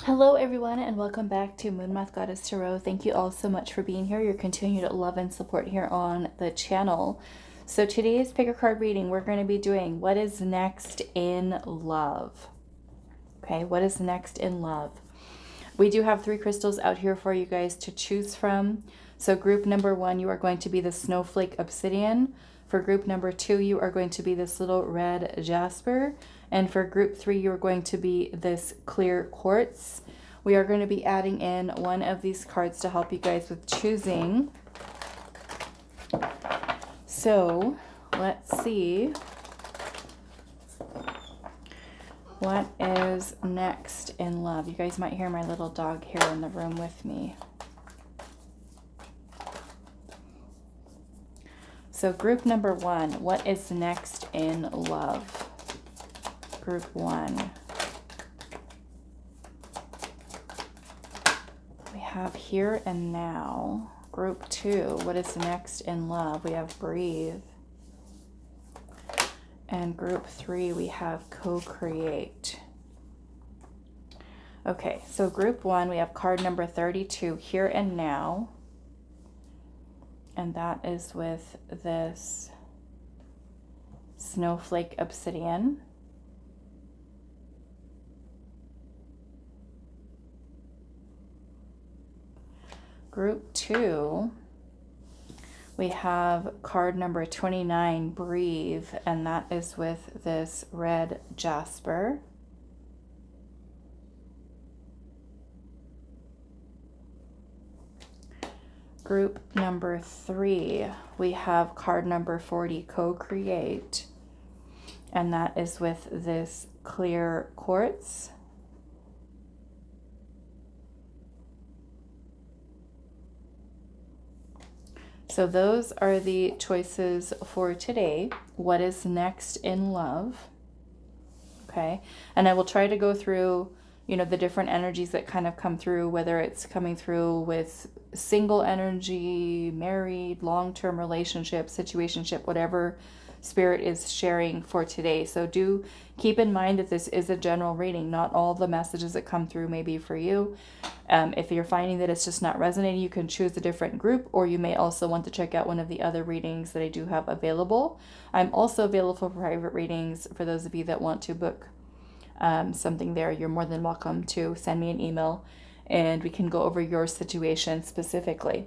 Hello everyone and welcome back to Moonmothgoddess Tarot. Thank you all so much for being here, your continued love and support here on the channel. So today's pick a card reading, we're going to be doing what is next in love. Okay, what is next in love? We do have 3 crystals out here for you guys to choose from. So group number 1, you are going to be the Snowflake Obsidian. For group number 2, you are going to be this little Red Jasper. And for group 3, you are going to be this clear Quartz. We are going to be adding in one of these cards to help you guys with choosing. So let's see what is next in love. You guys might hear my little dog here in the room with me. So group number 1, what is next in love? Group 1. We have here and now. Group 2, what is next in love? We have breathe. And group 3, we have co-create. Okay, so group 1, we have card number 32, here and now. And that is with this Snowflake Obsidian. Group 2, we have card number 29, breathe, and that is with this Red Jasper. Group number 3, we have card number 40, co-create, and that is with this clear Quartz. So those are the choices for today. What is next in love? Okay, and I will try to go through, you know, the different energies that kind of come through, whether it's coming through with single energy, married, long-term relationship, situationship, whatever Spirit is sharing for today. So do keep in mind that this is a general reading. Not all the messages that come through may be for you. If you're finding that it's just not resonating, you can choose a different group, or you may also want to check out one of the other readings that I do have available. I'm also available for private readings for those of you that want to book something there. You're more than welcome to send me an email and we can go over your situation specifically.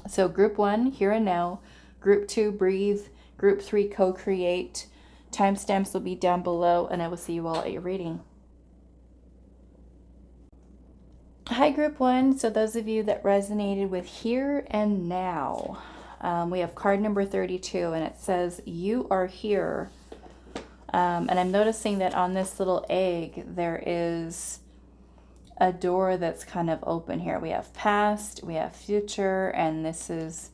So group 1, here and now. Group 2, breathe. Group 3, co-create. Timestamps will be down below, and I will see you all at your reading. Hi, group 1. So those of you that resonated with here and now, we have card number 32, and it says, you are here. And I'm noticing that on this little egg, there is a door that's kind of open here. We have past, we have future, and this is,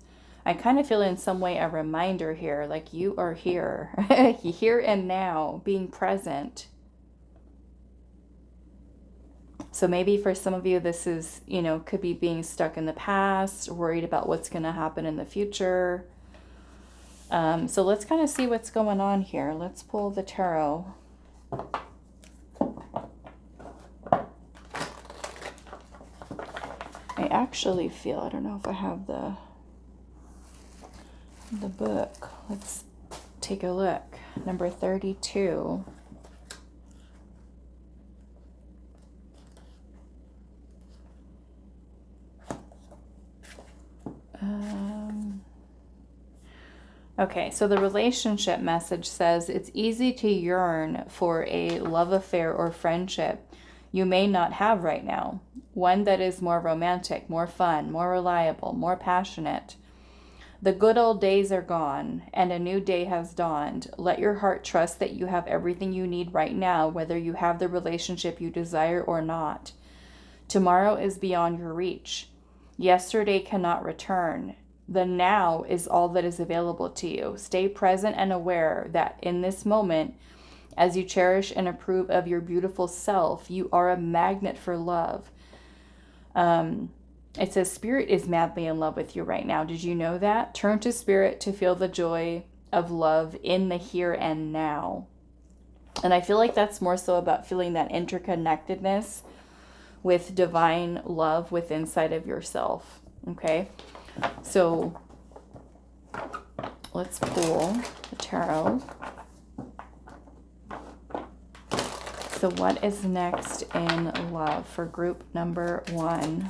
I kind of feel in some way a reminder here, like you are here, here and now, being present. So maybe for some of you, this is, you know, could be being stuck in the past, worried about what's going to happen in the future. So let's kind of see what's going on here. Let's pull the tarot. I actually feel, I don't know if I have the book. Let's take a look. Number 32. Okay, so the relationship message says, it's easy to yearn for a love affair or friendship you may not have right now. One that is more romantic, more fun, more reliable, more passionate. The good old days are gone and a new day has dawned. Let your heart trust that you have everything you need right now, whether you have the relationship you desire or not. Tomorrow is beyond your reach. Yesterday cannot return. The now is all that is available to you. Stay present and aware that in this moment, as you cherish and approve of your beautiful self, you are a magnet for love. It says Spirit is madly in love with you right now. Did you know that? Turn to Spirit to feel the joy of love in the here and now. And I feel like that's more so about feeling that interconnectedness with divine love within inside of yourself. Okay, so let's pull the tarot. So what is next in love for group number 1?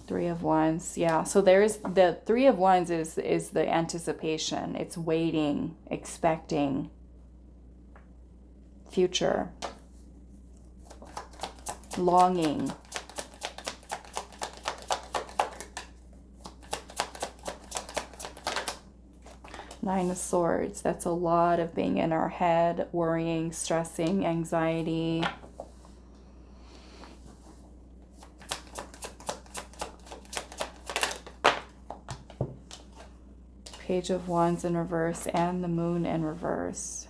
Three of Wands. Yeah, so there's the Three of Wands is the anticipation. It's waiting, expecting, future, longing. Nine of Swords. That's a lot of being in our head, worrying, stressing, anxiety. Page of Wands in reverse and the Moon in reverse.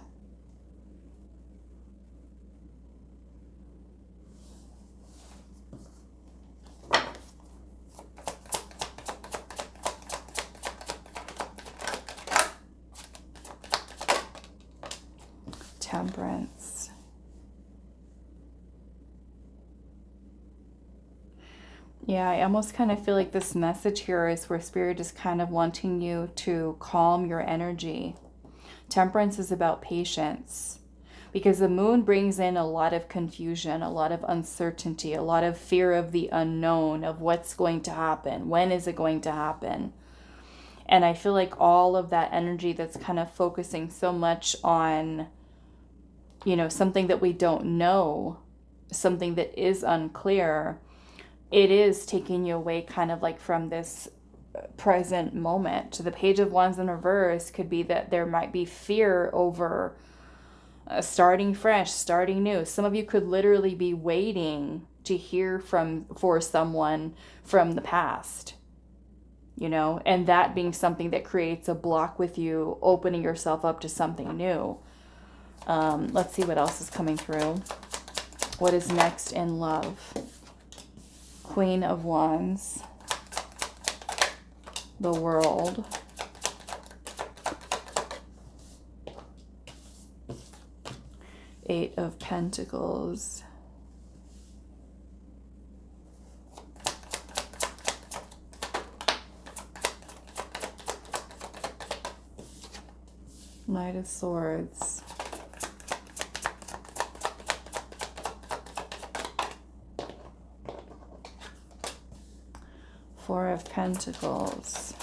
Temperance. Yeah, I almost kind of feel like this message here is where Spirit is kind of wanting you to calm your energy. Temperance is about patience, because the Moon brings in a lot of confusion, a lot of uncertainty, a lot of fear of the unknown, of what's going to happen, when is it going to happen. And I feel like all of that energy that's kind of focusing so much on, you know, something that we don't know, something that is unclear, it is taking you away kind of like from this present moment. The Page of Wands in reverse could be that there might be fear over starting fresh, starting new. Some of you could literally be waiting to hear for someone from the past, you know, and that being something that creates a block with you opening yourself up to something new. Let's see what else is coming through. What is next in love? Queen of Wands, the World, Eight of Pentacles, Knight of Swords, Four of Pentacles,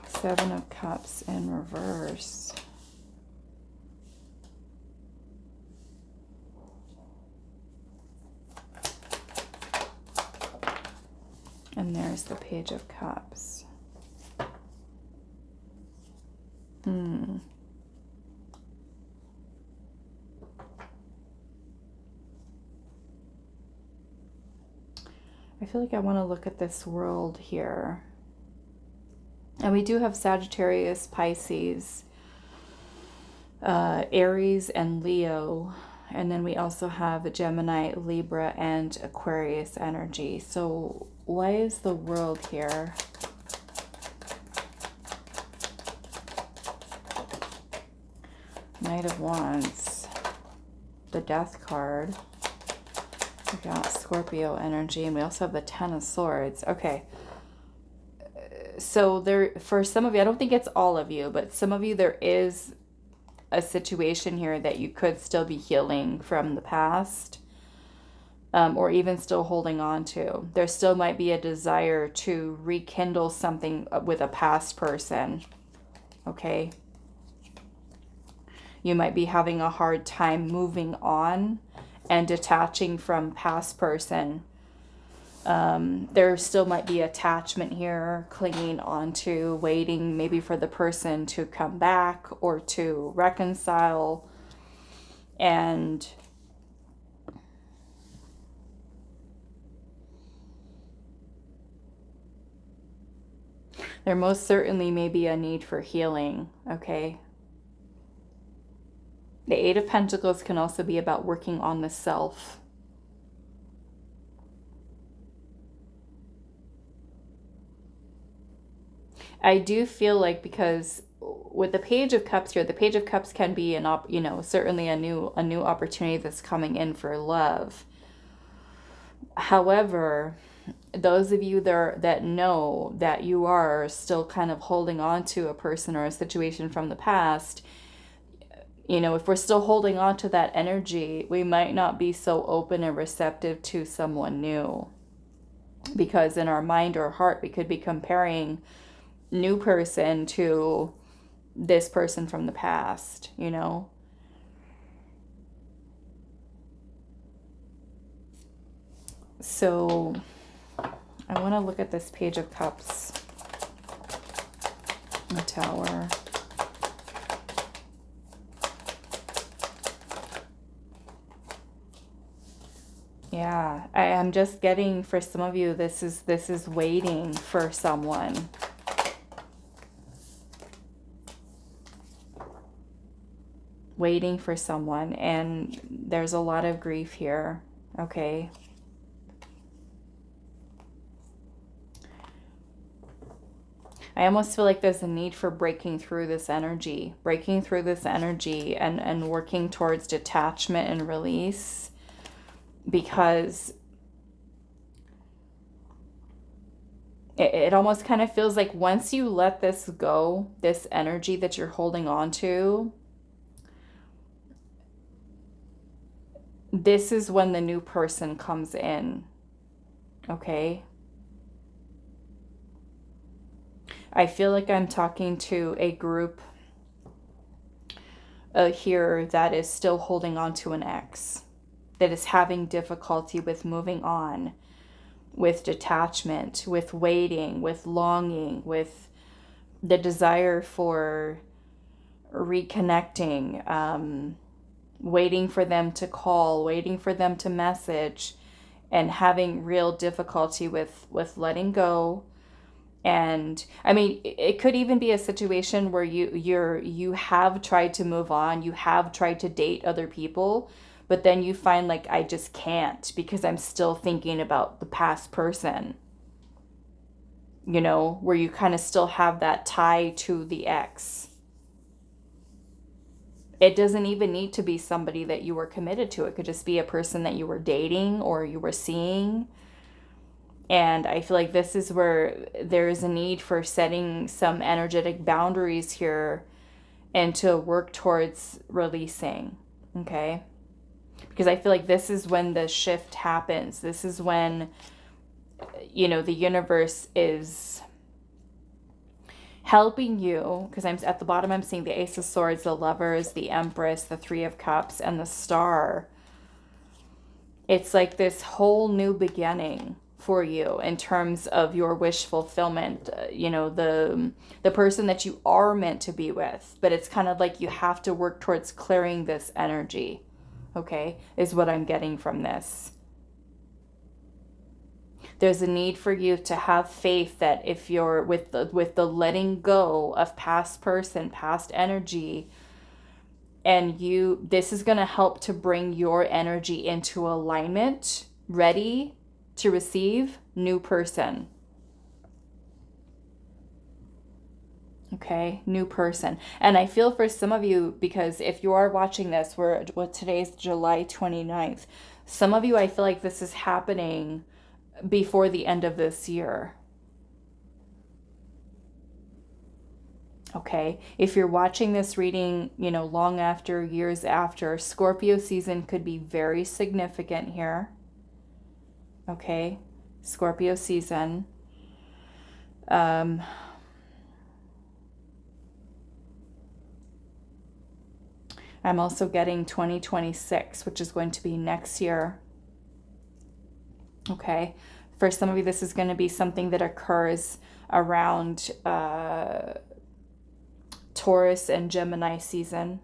Seven of Cups in reverse, and there's the Page of Cups. I feel like I want to look at this world here. And we do have Sagittarius, Pisces, Aries, and Leo. And then we also have Gemini, Libra, and Aquarius energy. So what is the world here? Knight of Wands, the Death card. We got Scorpio energy, and we also have the Ten of Swords. Okay. So there, for some of you, I don't think it's all of you, but some of you, there is a situation here that you could still be healing from the past, or even still holding on to. There still might be a desire to rekindle something with a past person. Okay. You might be having a hard time moving on and detaching from past person. There still might be attachment here, clinging on to, waiting maybe for the person to come back or to reconcile. And there most certainly may be a need for healing, okay? The Eight of Pentacles can also be about working on the self. I do feel like, because with the Page of Cups here, the Page of Cups can be certainly a new opportunity that's coming in for love. However, those of you that know that you are still kind of holding on to a person or a situation from the past, if we're still holding on to that energy, we might not be so open and receptive to someone new. Because in our mind or heart, we could be comparing new person to this person from the past, So I want to look at this Page of Cups, the Tower. Yeah, I am just getting, for some of you, this is waiting for someone. Waiting for someone, and there's a lot of grief here, okay? I almost feel like there's a need for breaking through this energy and working towards detachment and release, because it almost kind of feels like once you let this go, this energy that you're holding on to, this is when the new person comes in, okay? I feel like I'm talking to a group here that is still holding on to an ex, that is having difficulty with moving on, with detachment, with waiting, with longing, with the desire for reconnecting, waiting for them to call, waiting for them to message, and having real difficulty with letting go. And I mean, it could even be a situation where you have tried to move on, you have tried to date other people, but then you find like, I just can't because I'm still thinking about the past person, where you kind of still have that tie to the ex. It doesn't even need to be somebody that you were committed to. It could just be a person that you were dating or you were seeing. And I feel like this is where there is a need for setting some energetic boundaries here and to work towards releasing, okay? Because I feel like this is when the shift happens. This is when, the universe is helping you, because I'm at the bottom, I'm seeing the Ace of Swords, the Lovers, the Empress, the Three of Cups, and the Star. It's like this whole new beginning for you in terms of your wish fulfillment, the person that you are meant to be with. But it's kind of like you have to work towards clearing this energy, okay, is what I'm getting from this. There's a need for you to have faith that if you're with the letting go of past person, past energy, and this is going to help to bring your energy into alignment, ready to receive new person. Okay, new person. And I feel for some of you, because if you are watching this, today's July 29th. Some of you, I feel like this is happening before the end of this year. Okay, if you're watching this reading, long after, years after, Scorpio season could be very significant here. Okay, Scorpio season. I'm also getting 2026, which is going to be next year. Okay, for some of you, this is going to be something that occurs around Taurus and Gemini season.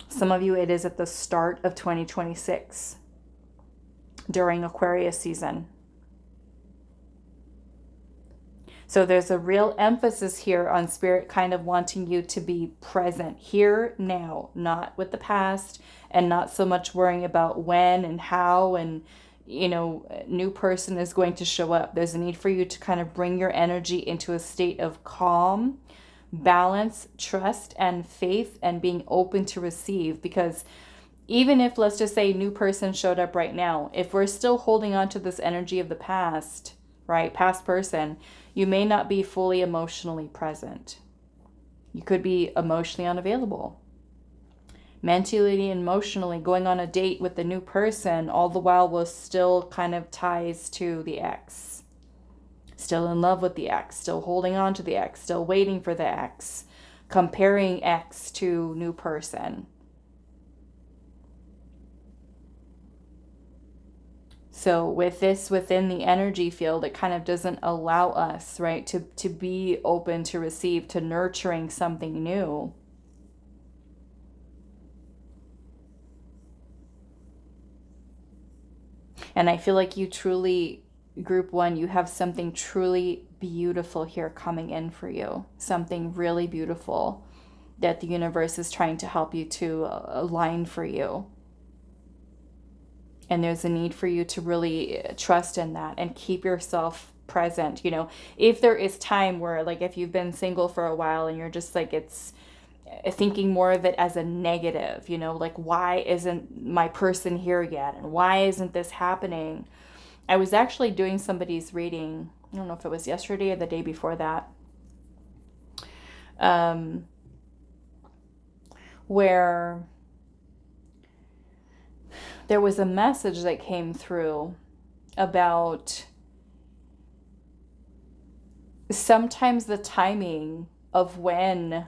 Some of you, it is at the start of 2026 during Aquarius season. So there's a real emphasis here on Spirit kind of wanting you to be present here now, not with the past, and not so much worrying about when and how and, new person is going to show up. There's a need for you to kind of bring your energy into a state of calm, balance, trust, and faith, and being open to receive. Because even if, let's just say, new person showed up right now, if we're still holding on to this energy of the past, right, past person, you may not be fully emotionally present. You could be emotionally unavailable. Mentally and emotionally going on a date with the new person, all the while was still kind of ties to the ex. Still in love with the ex, still holding on to the ex, still waiting for the ex, comparing ex to new person. So with this within the energy field, it kind of doesn't allow us, right, to be open to receive, to nurturing something new. And I feel like you truly, group one, you have something truly beautiful here coming in for you. Something really beautiful that the universe is trying to help you to align for you. And there's a need for you to really trust in that and keep yourself present. If there is time where, like, if you've been single for a while and you're just like, it's thinking more of it as a negative, like, why isn't my person here yet? And why isn't this happening? I was actually doing somebody's reading. I don't know if it was yesterday or the day before that. Where there was a message that came through about sometimes the timing of when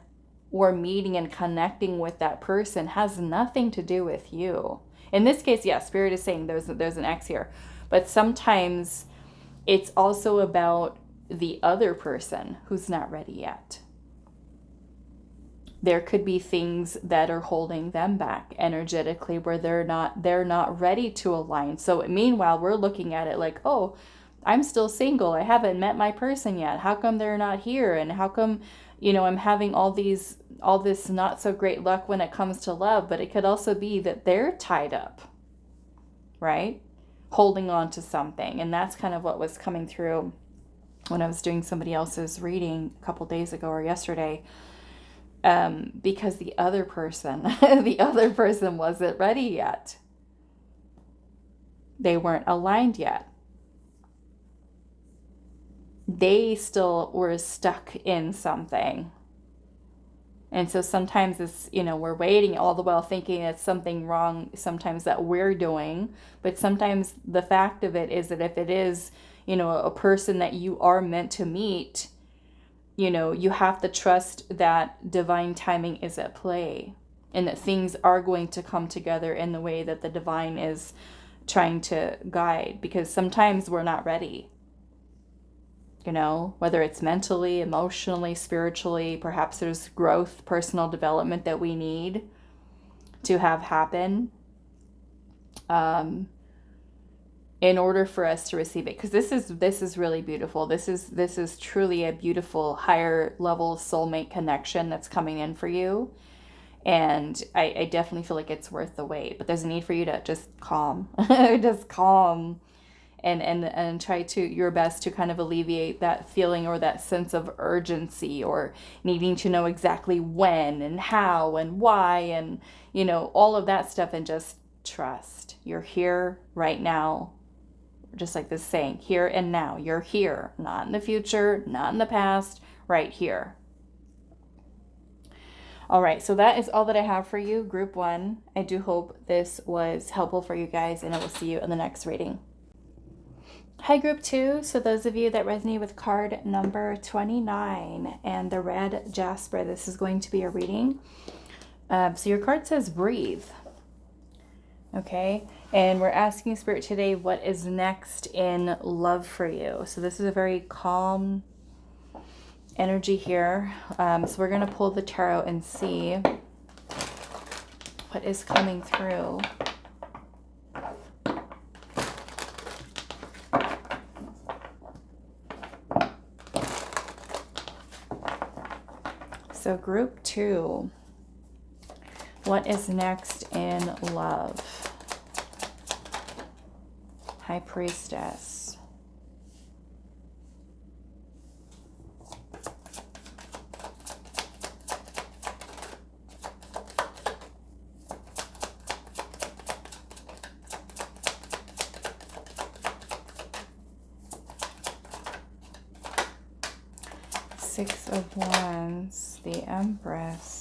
we're meeting and connecting with that person has nothing to do with you. In this case, yes, Spirit is saying there's an X here. But sometimes it's also about the other person who's not ready yet. There could be things that are holding them back energetically where they're not ready to align. So meanwhile, we're looking at it like, oh, I'm still single. I haven't met my person yet. How come they're not here? And how come, I'm having all this not so great luck when it comes to love? But it could also be that they're tied up, right? Holding on to something. And that's kind of what was coming through when I was doing somebody else's reading a couple days ago or yesterday. Because the other person wasn't ready yet. They weren't aligned yet. They still were stuck in something. And so sometimes it's, we're waiting all the while thinking it's something wrong sometimes that we're doing. But sometimes the fact of it is that if it is, a person that you are meant to meet, you have to trust that divine timing is at play and that things are going to come together in the way that the divine is trying to guide, because sometimes we're not ready, whether it's mentally, emotionally, spiritually. Perhaps there's growth, personal development that we need to have happen in order for us to receive it. Because this is really beautiful. This is truly a beautiful higher level soulmate connection that's coming in for you. And I definitely feel like it's worth the wait. But there's a need for you to just calm. Just calm and try to your best to kind of alleviate that feeling or that sense of urgency or needing to know exactly when and how and why and, all of that stuff, and just trust. You're here right now. Just like this saying, here and now. You're here, not in the future, not in the past, right here. All right, so that is all that I have for you, group one. I do hope this was helpful for you guys, and I will see you in the next reading. Hi, group two. So those of you that resonate with card number 29 and the Red Jasper, this is going to be a reading. So your card says breathe. Okay, and we're asking Spirit today, what is next in love for you? So this is a very calm energy here. So we're going to pull the tarot and see what is coming through. So group two, what is next in love? High Priestess. Six of Wands, the Empress.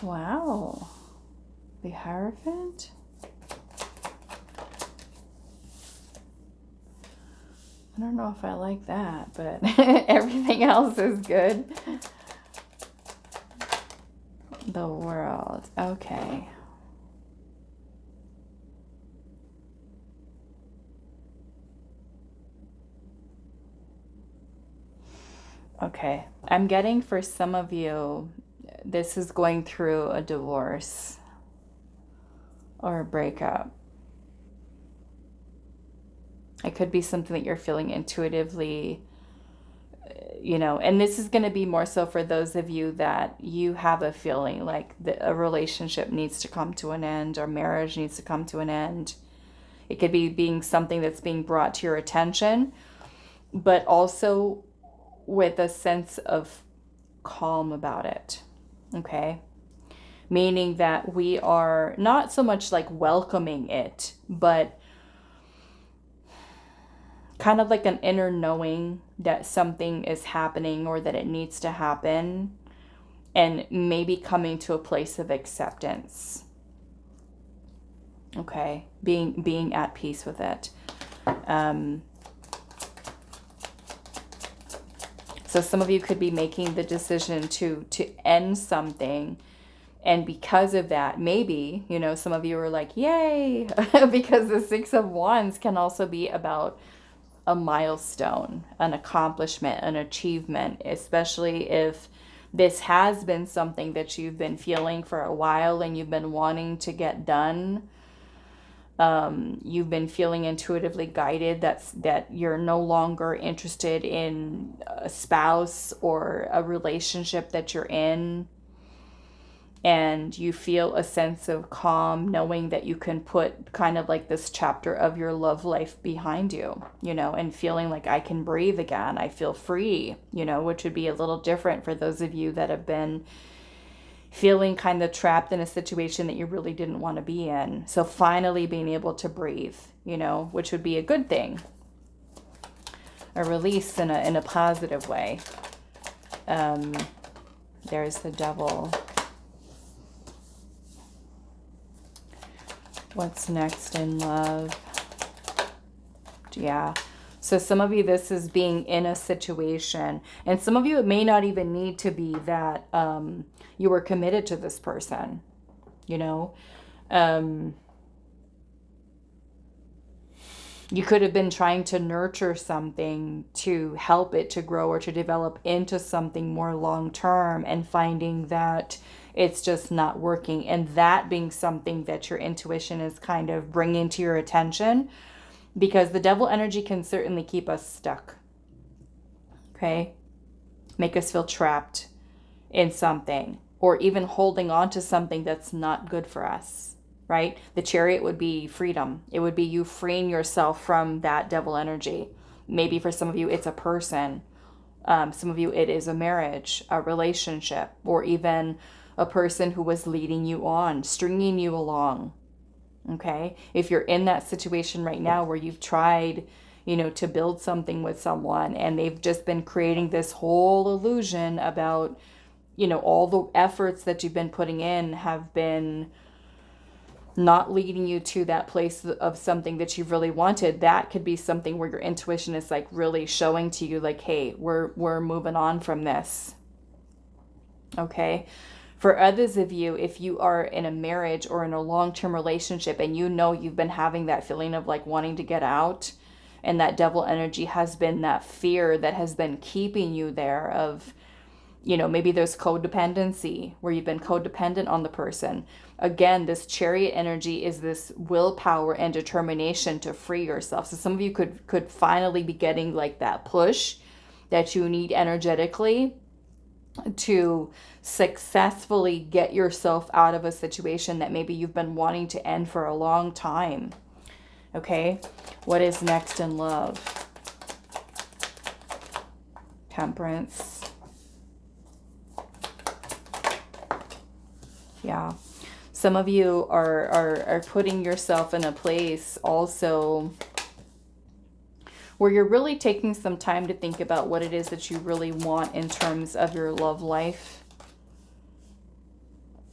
Wow. The Hierophant. I don't know if I like that, but everything else is good. The World. Okay. Okay, I'm getting for some of you, this is going through a divorce or a breakup. It could be something that you're feeling intuitively, you know, and this is going to be more so for those of you that you have a feeling like a relationship needs to come to an end or marriage needs to come to an end. It could be being something that's being brought to your attention, but also with a sense of calm about it, okay? Meaning that we are not so much like welcoming it, but kind of like an inner knowing that something is happening or that it needs to happen, and maybe coming to a place of acceptance, okay? Being at peace with it. So some of you could be making the decision to end something. And because of that, maybe, you know, some of you are like, yay, because the Six of Wands can also be about a milestone, an accomplishment, an achievement, especially if this has been something that you've been feeling for a while and you've been wanting to get done. You've been feeling intuitively guided that you're no longer interested in a spouse or a relationship that you're in, and you feel a sense of calm knowing that you can put kind of like this chapter of your love life behind you, you know, and feeling like I can breathe again, I feel free, you know, which would be a little different for those of you that have been feeling kind of trapped in a situation that you really didn't want to be in. So finally being able to breathe, you know, which would be a good thing. A release in a positive way. There's the Devil. What's next in love? Yeah. So some of you, this is being in a situation. And some of you, it may not even need to be that you were committed to this person, you know. You could have been trying to nurture something to help it to grow or to develop into something more long-term, and finding that it's just not working. And that being something that your intuition is kind of bringing to your attention. Because the Devil energy can certainly keep us stuck, okay? Make us feel trapped in something, or even holding on to something that's not good for us, right? The Chariot would be freedom. It would be you freeing yourself from that Devil energy. Maybe for some of you, it's a person. Some of you, it is a marriage, a relationship, or even a person who was leading you on, stringing you along. Okay, if you're in that situation right now where you've tried, you know, to build something with someone and they've just been creating this whole illusion about, you know, all the efforts that you've been putting in have been not leading you to that place of something that you've really wanted, that could be something where your intuition is like really showing to you like, hey, we're moving on from this. Okay. For others of you, if you are in a marriage or in a long-term relationship and you know you've been having that feeling of like wanting to get out, and that Devil energy has been that fear that has been keeping you there of, you know, maybe there's codependency where you've been codependent on the person. Again, this Chariot energy is this willpower and determination to free yourself. So some of you could finally be getting like that push that you need energetically. to successfully get yourself out of a situation that maybe you've been wanting to end for a long time. Okay, what is next in love? Temperance. Yeah. Some of you are putting yourself in a place also where you're really taking some time to think about what it is that you really want in terms of your love life.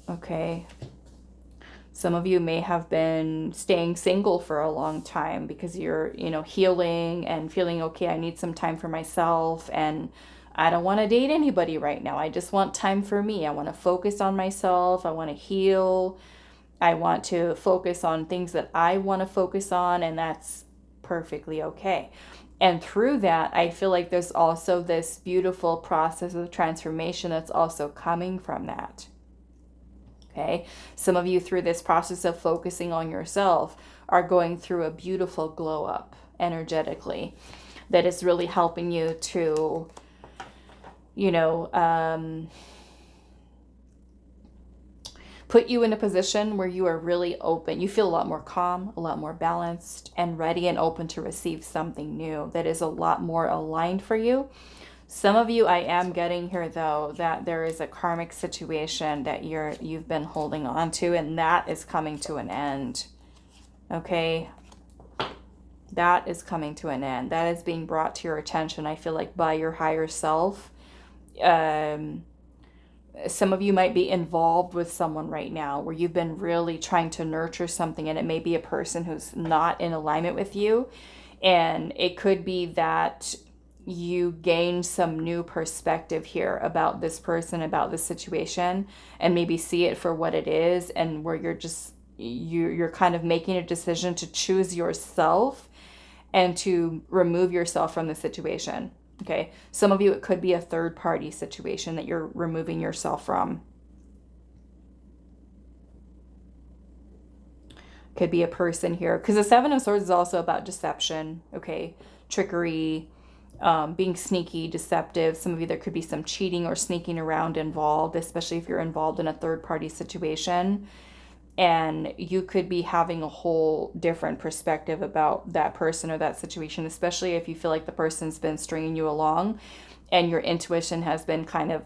Okay. Some of you may have been staying single for a long time because you're, healing and feeling, okay, I need some time for myself and I don't want to date anybody right now. I just want time for me. I want to focus on myself. I want to heal. I want to focus on things that I want to focus on, and that's perfectly okay. And through that, I feel like there's also this beautiful process of transformation that's also coming from that. Okay, some of you through this process of focusing on yourself are going through a beautiful glow up energetically that is really helping you to, put you in a position where you are really open. You feel a lot more calm, a lot more balanced, and ready and open to receive something new that is a lot more aligned for you. Some of you, I am getting here though, that there is a karmic situation that you've been holding on to, and that is coming to an end. Okay? That is coming to an end. That is being brought to your attention, I feel like, by your higher self. Some of you might be involved with someone right now where you've been really trying to nurture something, and it may be a person who's not in alignment with you. And it could be that you gain some new perspective here about this person, about this situation, and maybe see it for what it is, and where you're kind of making a decision to choose yourself and to remove yourself from the situation. Okay, some of you, it could be a third party situation that you're removing yourself from. Could be a person here, because the Seven of Swords is also about deception, okay, trickery, being sneaky, deceptive. Some of you, there could be some cheating or sneaking around involved, especially if you're involved in a third party situation. And you could be having a whole different perspective about that person or that situation, especially if you feel like the person's been stringing you along and your intuition has been kind of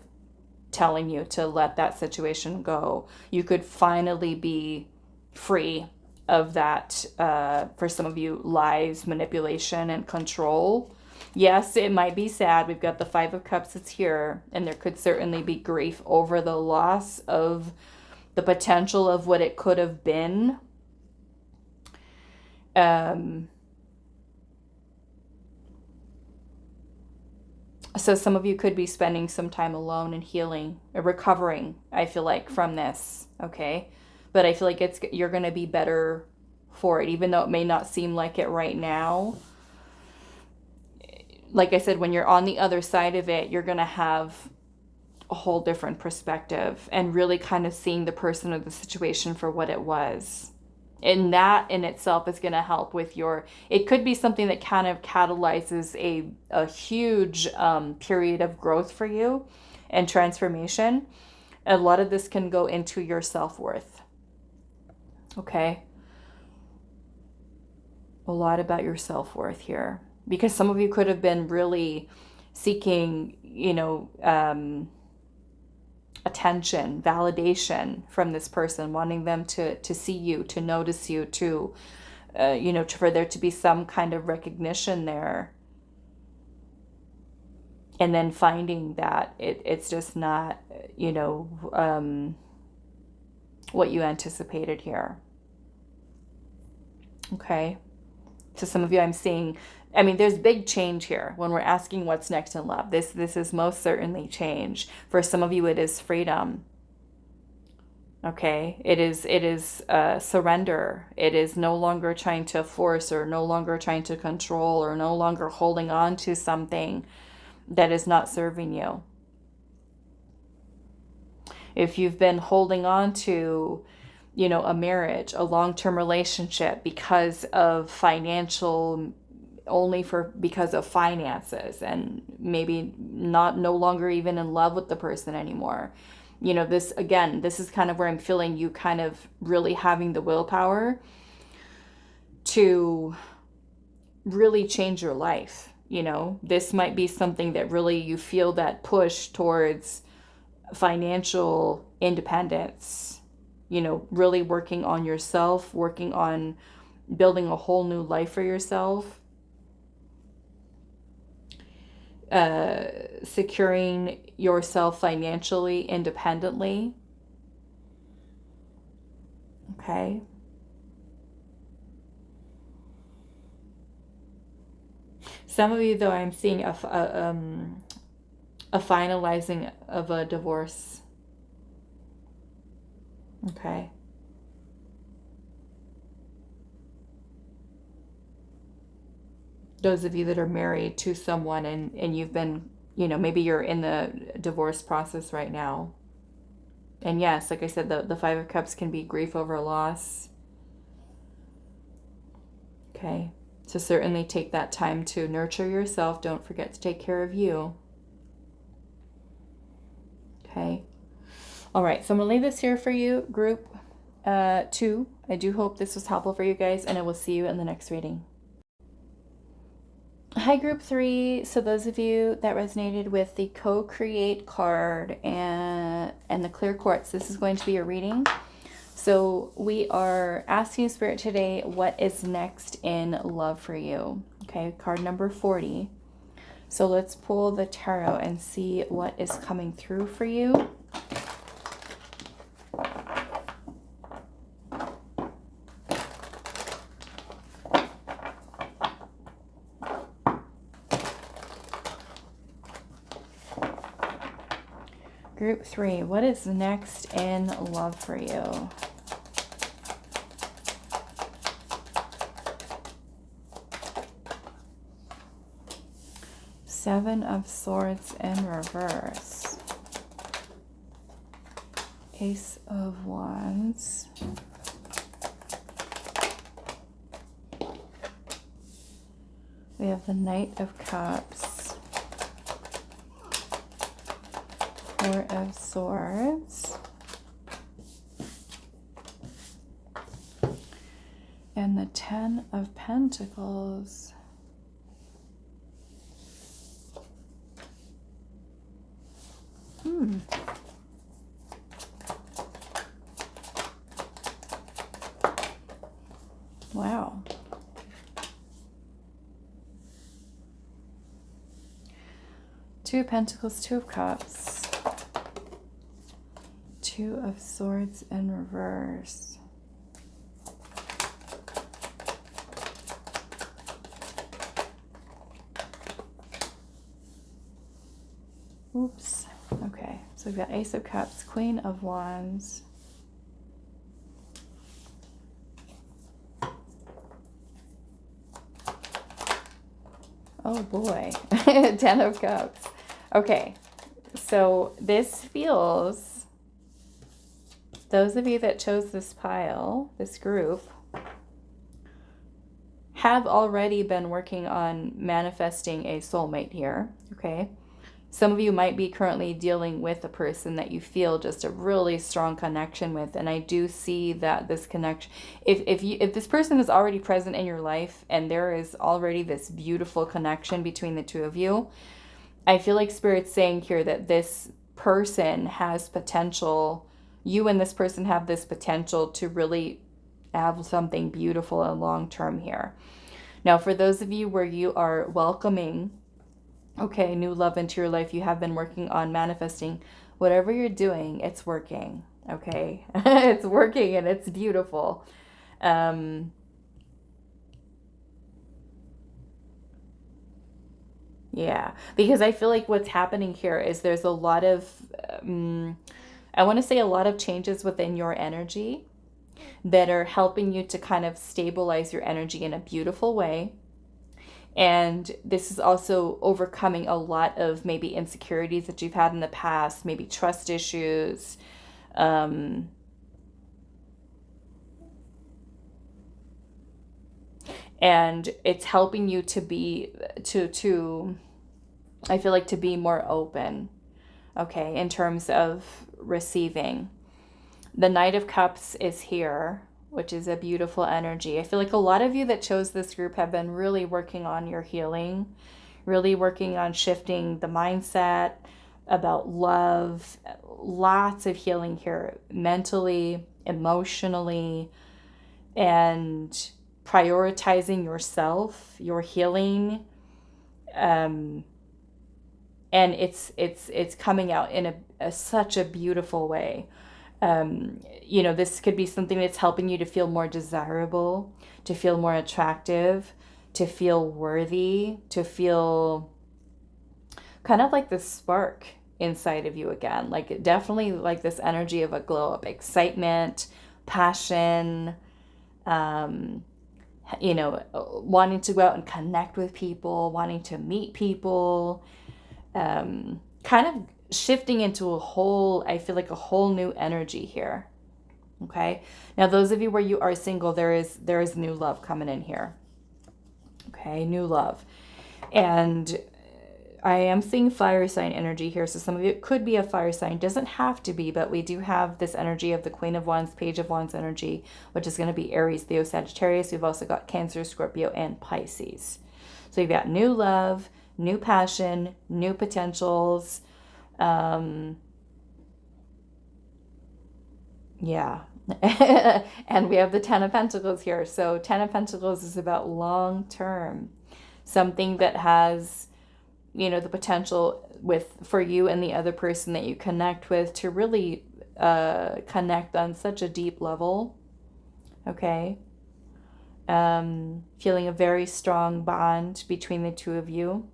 telling you to let that situation go. You could finally be free of that, for some of you, lies, manipulation, and control. Yes, it might be sad. We've got the Five of Cups that's here, and there could certainly be grief over the loss of the potential of what it could have been. So some of you could be spending some time alone and healing, recovering, I feel like, from this, okay? But I feel like you're going to be better for it, even though it may not seem like it right now. Like I said, when you're on the other side of it, you're going to have a whole different perspective and really kind of seeing the person or the situation for what it was. And that in itself is going to help with it could be something that kind of catalyzes a huge period of growth for you and transformation. A lot of this can go into your self-worth. Okay? A lot about your self-worth here. Because some of you could have been really seeking, attention, validation from this person, wanting them to see you, to notice you, to, for there to be some kind of recognition there. And then finding that it's just not, what you anticipated here. Okay. So some of you, I'm seeing, there's big change here when we're asking what's next in love. This is most certainly change. For some of you, it is freedom. Okay, it is surrender. It is no longer trying to force, or no longer trying to control, or no longer holding on to something that is not serving you. If you've been holding on to, a marriage, a long-term relationship because of financial only because of finances, and maybe no longer even in love with the person anymore. You know, this is kind of where I'm feeling you kind of really having the willpower to really change your life. You know, this might be something that really you feel that push towards financial independence, you know, really working on yourself, working on building a whole new life for yourself, securing yourself financially independently. Okay. Some of you, though, I'm seeing a finalizing of a divorce. Okay. Those of you that are married to someone and you've been, you know, maybe you're in the divorce process right now. And yes, like I said, the Five of Cups can be grief over loss. Okay. So certainly take that time to nurture yourself. Don't forget to take care of you. Okay. All right. So I'm going to leave this here for you, group 2. I do hope this was helpful for you guys, and I will see you in the next reading. Hi, group 3. So those of you that resonated with the co-create card and the clear quartz, this is going to be a reading. So we are asking Spirit today, what is next in love for you? Okay, card number 40. So let's pull the tarot and see what is coming through for you. Group 3, what is next in love for you? Seven of Swords in reverse. Ace of Wands. We have the Knight of Cups. Four of Swords. And the Ten of Pentacles. Wow. Two of Pentacles, Two of Cups. Two of Swords in reverse. Oops. Okay, so we've got Ace of Cups, Queen of Wands. Oh boy, Ten of Cups. Okay, so this feels, those of you that chose this pile, this group, have already been working on manifesting a soulmate here, okay? Some of you might be currently dealing with a person that you feel just a really strong connection with, and I do see that this connection, if this person is already present in your life and there is already this beautiful connection between the two of you, I feel like Spirit's saying here that this person has potential, you and this person have this potential to really have something beautiful and long-term here. Now, for those of you where you are welcoming new love into your life, you have been working on manifesting, whatever you're doing, it's working, okay? It's working and it's beautiful. Yeah, because I feel like what's happening here is there's a lot of, I want to say a lot of changes within your energy that are helping you to kind of stabilize your energy in a beautiful way. And this is also overcoming a lot of maybe insecurities that you've had in the past, maybe trust issues. And it's helping you to be, I feel like, to be more open, okay, in terms of receiving. The Knight of Cups is here, which is a beautiful energy. I feel like a lot of you that chose this group have been really working on your healing, really working on shifting the mindset about love. Lots of healing here, mentally, emotionally, and prioritizing yourself, your healing. And it's coming out in such a beautiful way. You know, this could be something that's helping you to feel more desirable, to feel more attractive, to feel worthy, to feel kind of like this spark inside of you again. Like, definitely like this energy of a glow up, excitement, passion, you know, wanting to go out and connect with people, wanting to meet people, kind of shifting into a whole, I feel like, a whole new energy here. Okay. Now, those of you where you are single, there is new love coming in here. Okay. New love. And I am seeing fire sign energy here. So some of it could be a fire sign. Doesn't have to be, but we do have this energy of the Queen of Wands, Page of Wands energy, which is going to be Aries, Leo, Sagittarius. We've also got Cancer, Scorpio, and Pisces. So you've got new love, new passion, new potentials. Yeah. And we have the Ten of Pentacles here. So Ten of Pentacles is about long term, something that has, you know, the potential for you and the other person that you connect with to really connect on such a deep level. Okay. Feeling a very strong bond between the two of you.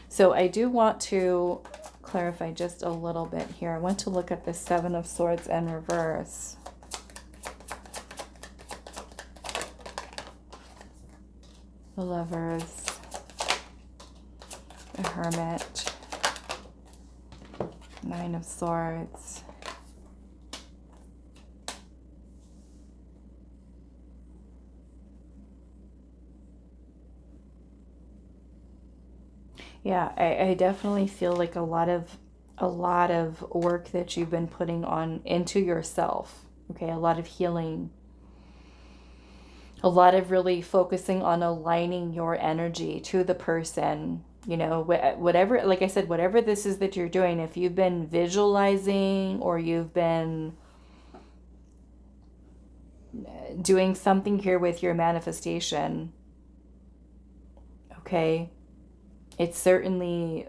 So I do want to clarify just a little bit here. I want to look at the Seven of Swords in reverse. The Lovers, the Hermit, Nine of Swords, yeah, I definitely feel like a lot of work that you've been putting on into yourself. Okay, a lot of healing, a lot of really focusing on aligning your energy to the person. You know, whatever, like I said, whatever this is that you're doing, if you've been visualizing or you've been doing something here with your manifestation, okay, it's certainly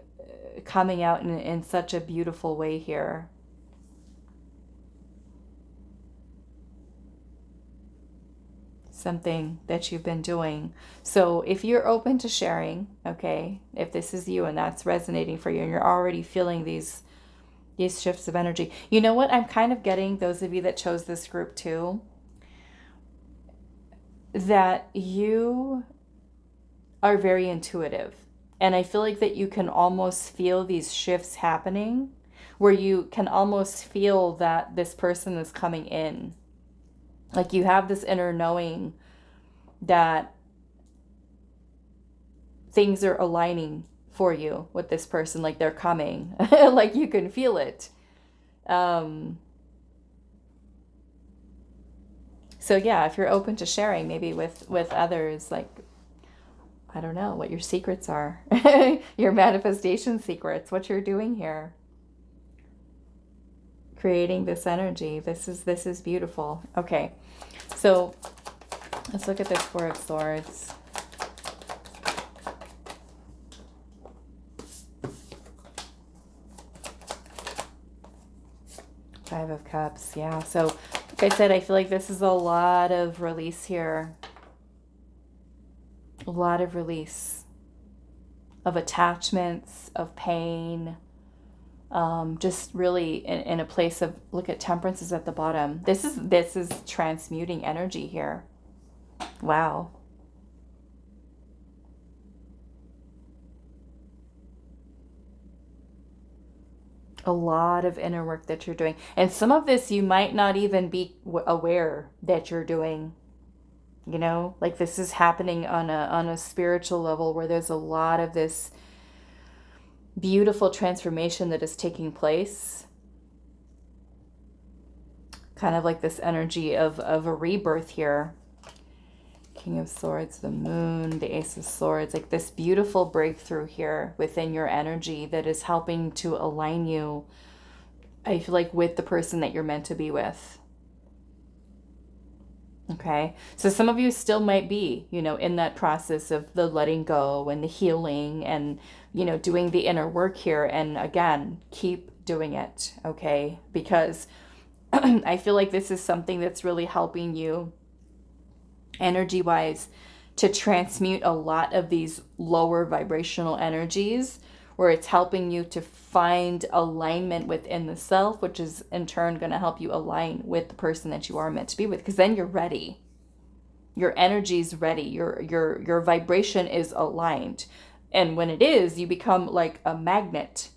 coming out in such a beautiful way here. Something that you've been doing. So if you're open to sharing, okay, if this is you and that's resonating for you and you're already feeling these shifts of energy, you know what? I'm kind of getting, those of you that chose this group too, that you are very intuitive. And I feel like that you can almost feel these shifts happening, where you can almost feel that this person is coming in. Like you have this inner knowing that things are aligning for you with this person, like they're coming. Like you can feel it. So yeah, if you're open to sharing maybe with others, like, I don't know what your secrets are, your manifestation secrets, what you're doing here, creating this energy. This is beautiful. Okay, so let's look at this Four of Swords. Five of Cups. Yeah, so like I said, I feel like this is a lot of release here. A lot of release of attachments, of pain, just really in a place of, look at Temperance is at the bottom. This is transmuting energy here. Wow. A lot of inner work that you're doing. And some of this you might not even be aware that you're doing. You know, like this is happening on a spiritual level where there's a lot of this beautiful transformation that is taking place. Kind of like this energy of a rebirth here. King of Swords, the Moon, the Ace of Swords, like this beautiful breakthrough here within your energy that is helping to align you, I feel like, with the person that you're meant to be with. Okay, so some of you still might be, you know, in that process of the letting go and the healing and, you know, doing the inner work here. And again, keep doing it, okay? Because I feel like this is something that's really helping you energy-wise to transmute a lot of these lower vibrational energies, where it's helping you to find alignment within the self, which is in turn going to help you align with the person that you are meant to be with, because then you're ready. Your energy's ready. Your vibration is aligned. And when it is, you become like a magnet,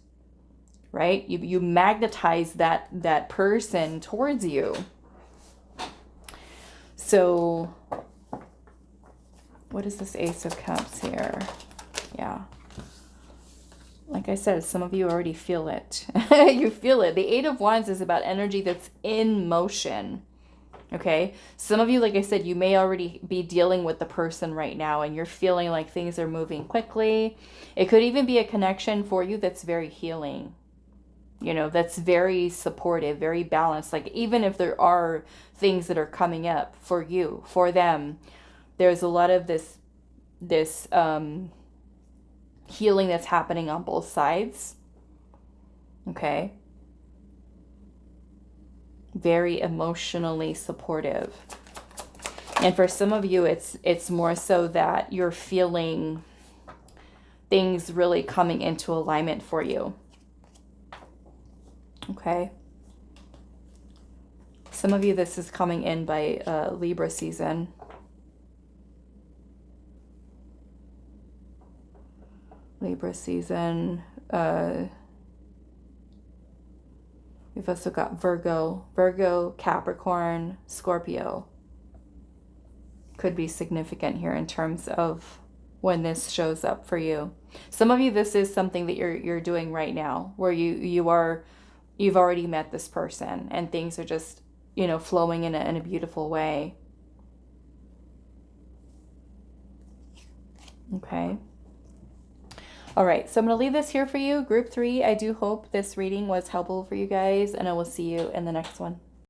right? You magnetize that person towards you. So what is this Ace of Cups here? Yeah. Like I said, some of you already feel it. You feel it. The Eight of Wands is about energy that's in motion. Okay? Some of you, like I said, you may already be dealing with the person right now and you're feeling like things are moving quickly. It could even be a connection for you that's very healing. You know, that's very supportive, very balanced. Like even if there are things that are coming up for you, for them, there's a lot of this healing that's happening on both sides. Okay. Very emotionally supportive. And for some of you, it's more so that you're feeling things really coming into alignment for you. Okay. Some of you, this is coming in by Libra season. Libra season. We've also got Virgo, Capricorn, Scorpio. Could be significant here in terms of when this shows up for you. Some of you, this is something that you're doing right now, where you've already met this person and things are just, you know, flowing in a beautiful way. Okay. All right, so I'm going to leave this here for you. Group 3, I do hope this reading was helpful for you guys, and I will see you in the next one.